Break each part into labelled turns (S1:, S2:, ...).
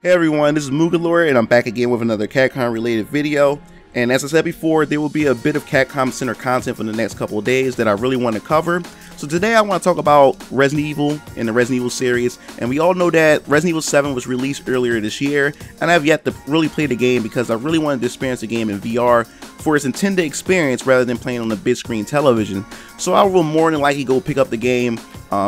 S1: Hey everyone, this is MugenLord and I'm back again with another Capcom related video. And as I said before, there will be a bit of Capcom Center content for the next couple of days that I really want to cover. So today I want to talk about Resident Evil and the Resident Evil series. And we all know that Resident Evil 7 was released earlier this year, and I have yet to really play the game because I really wanted to experience the game in VR for its intended experience rather than playing on a big screen television. So I will more than likely go pick up the game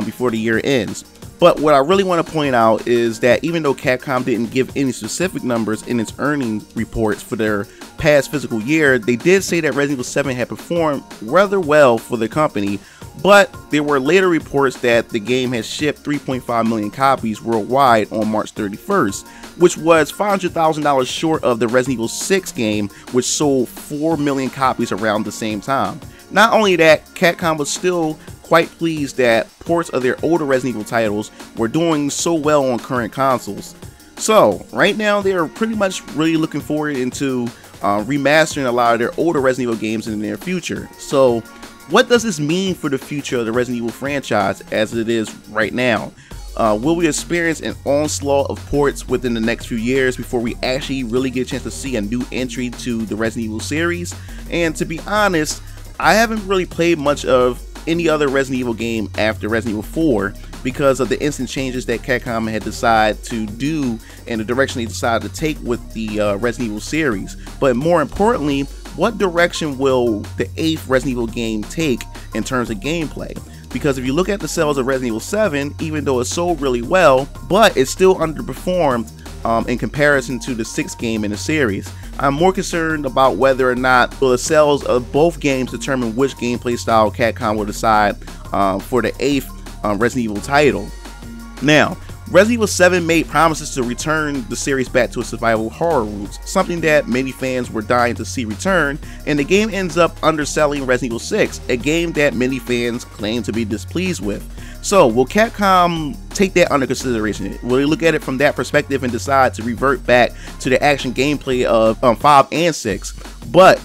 S1: before the year ends. But what I really want to point out is that even though Capcom didn't give any specific numbers in its earnings reports for their past fiscal year, they did say that Resident Evil 7 had performed rather well for the company, but there were later reports that the game has shipped 3.5 million copies worldwide on March 31st, which was $500,000 short of the Resident Evil 6 game, which sold 4 million copies around the same time. Not only that, Capcom was still quite pleased that ports of their older Resident Evil titles were doing so well on current consoles. So right now they are pretty much really looking forward into remastering a lot of their older Resident Evil games in the near future. So what does this mean for the future of the Resident Evil franchise as it is right now? Will we experience an onslaught of ports within the next few years before we actually really get a chance to see a new entry to the Resident Evil series? And to be honest, I haven't really played much of any other Resident Evil game after Resident Evil 4 because of the instant changes that Capcom had decided to do and the direction they decided to take with the Resident Evil series. But more importantly, what direction will the 8th Resident Evil game take in terms of gameplay? Because if you look at the sales of Resident Evil 7, even though it sold really well, but it still underperformed in comparison to the 6th game in the series. I'm more concerned about whether or not will the sales of both games determine which gameplay style Capcom will decide for the 8th Resident Evil title. Now, Resident Evil 7 made promises to return the series back to its survival horror roots, something that many fans were dying to see return, and the game ends up underselling Resident Evil 6, a game that many fans claim to be displeased with. So, will Capcom take that under consideration? Will they look at it from that perspective and decide to revert back to the action gameplay of 5 and 6? But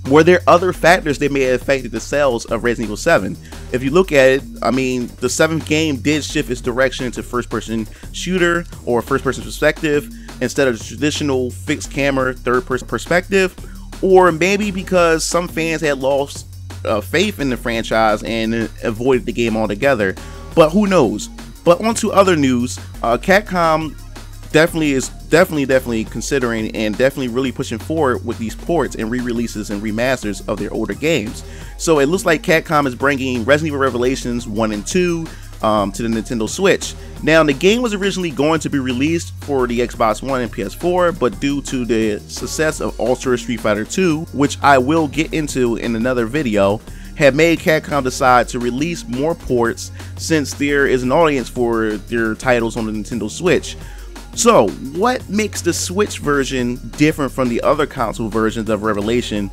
S1: were there other factors that may have affected the sales of Resident Evil 7? If you look at it, I mean, the 7th game did shift its direction into first-person shooter or first-person perspective instead of the traditional fixed camera third-person perspective, or maybe because some fans had lost faith in the franchise and avoided the game altogether, but who knows. But on to other news. Capcom is definitely considering and definitely really pushing forward with these ports and re-releases and remasters of their older games. So it looks like Capcom is bringing Resident Evil Revelations 1 and 2 to the Nintendo Switch. Now, the game was originally going to be released for the Xbox One and PS4, but due to the success of Ultra Street Fighter 2, which I will get into in another video, have made Capcom decide to release more ports since there is an audience for their titles on the Nintendo Switch. So, what makes the Switch version different from the other console versions of Revelation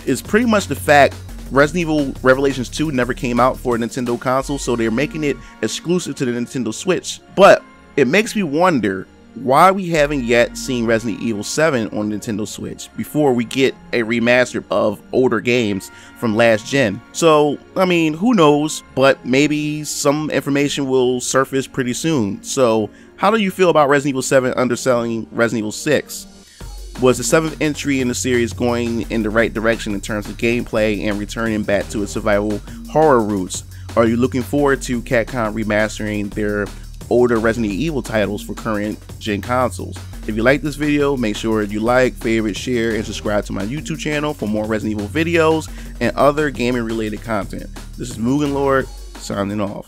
S1: is pretty much the fact Resident Evil Revelations 2 never came out for a Nintendo console, so they're making it exclusive to the Nintendo Switch. But it makes me wonder why we haven't yet seen Resident Evil 7 on Nintendo Switch before we get a remaster of older games from last gen. So, I mean, who knows, but maybe some information will surface pretty soon. So, how do you feel about Resident Evil 7 underselling Resident Evil 6? Was the 7th entry in the series going in the right direction in terms of gameplay and returning back to its survival horror roots? Are you looking forward to Capcom remastering their older Resident Evil titles for current gen consoles? If you like this video, make sure you like, favorite, share, and subscribe to my YouTube channel for more Resident Evil videos and other gaming related content. This is MugenLord signing off.